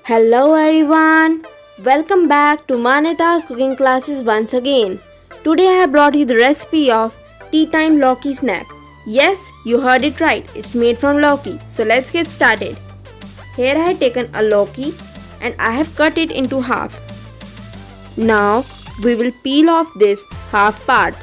Hello everyone, welcome back to Manita's cooking classes once again. Today I have brought you the recipe of tea time Lauki snack. Yes, you heard it right, it's made from Lauki. So let's get started. Here I have taken a Lauki and I have cut it into half. Now we will peel off this half part.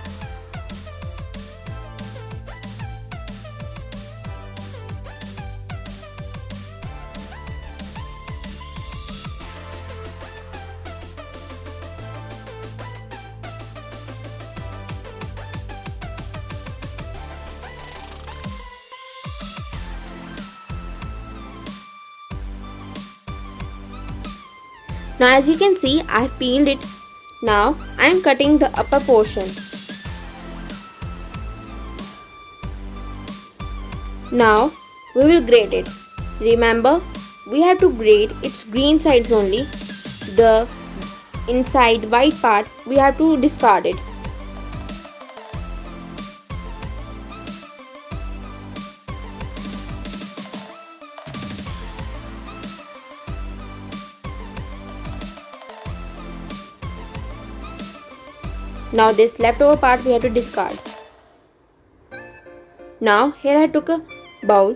Now as you can see, I have peeled it. Now I am cutting the upper portion. Now we will grate it. Remember, we have to grate its green sides only. The inside white part we have to discard it. Now this leftover part we have to discard. Now here I took a bowl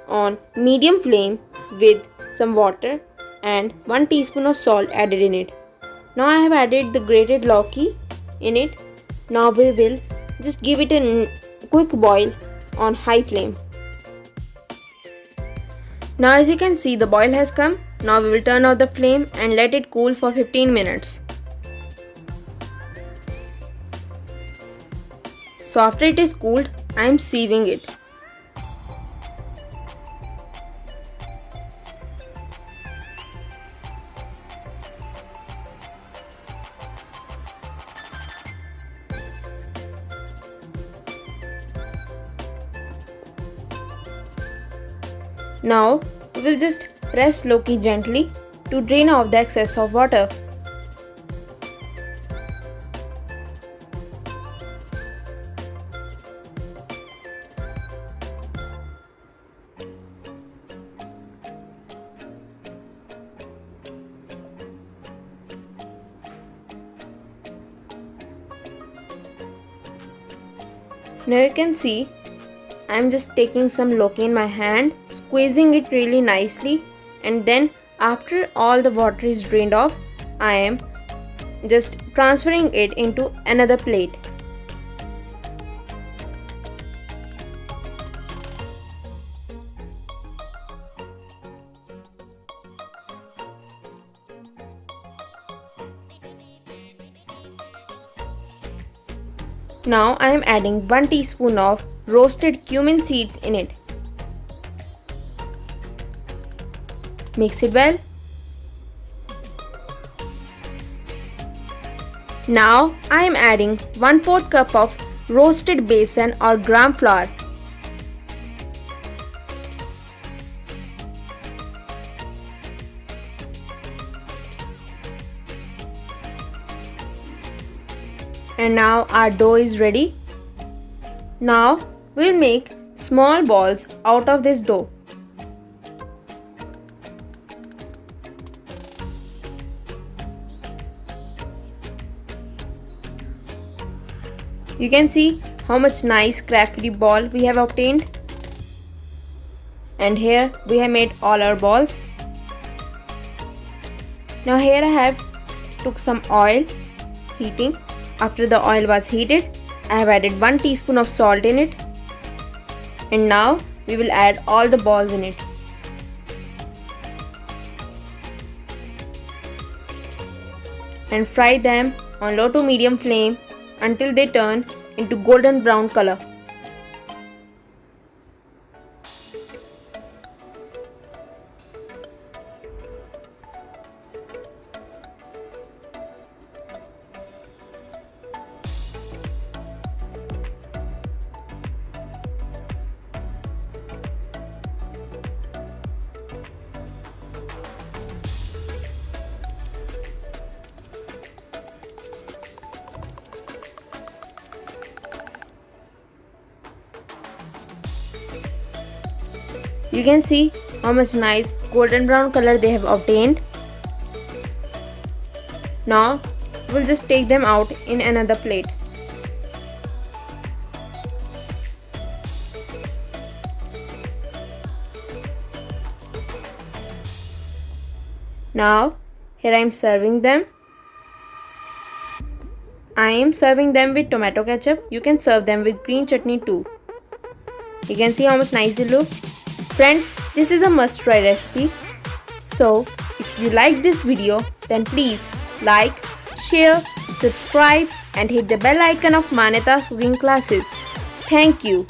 on medium flame with some water and 1 teaspoon of salt added in it. Now I have added the grated Lauki in it. Now we will just give it a quick boil on high flame. Now as you can see, the boil has come. Now we will turn off the flame and let it cool for 15 minutes. So after it is cooled, I am sieving it. Now we will just press Lauki gently to drain off the excess of water. Now you can see I am just taking some Lauki in my hand, squeezing it really nicely, and then after all the water is drained off, I am just transferring it into another plate. Now I am adding 1 teaspoon of roasted cumin seeds in it. Mix it well. Now I am adding 1/4 cup of roasted besan or gram flour. And now our dough is ready. Now we will make small balls out of this dough. You can see how much nice crack-free ball we have obtained. And here we have made all our balls. Now here I have took some oil heating. After the oil was heated, I have added 1 teaspoon of salt in it. And now we will add all the balls in it. And fry them on low to medium flame until they turn into golden brown color. You can see how much nice golden brown color they have obtained. Now we'll just take them out in another plate. Now here I am serving them. I am serving them with tomato ketchup. You can serve them with green chutney too. You can see how much nice they look. Friends, this is a must try recipe. So if you like this video, then please like, share, subscribe and hit the bell icon of Maneta's cooking classes. Thank you.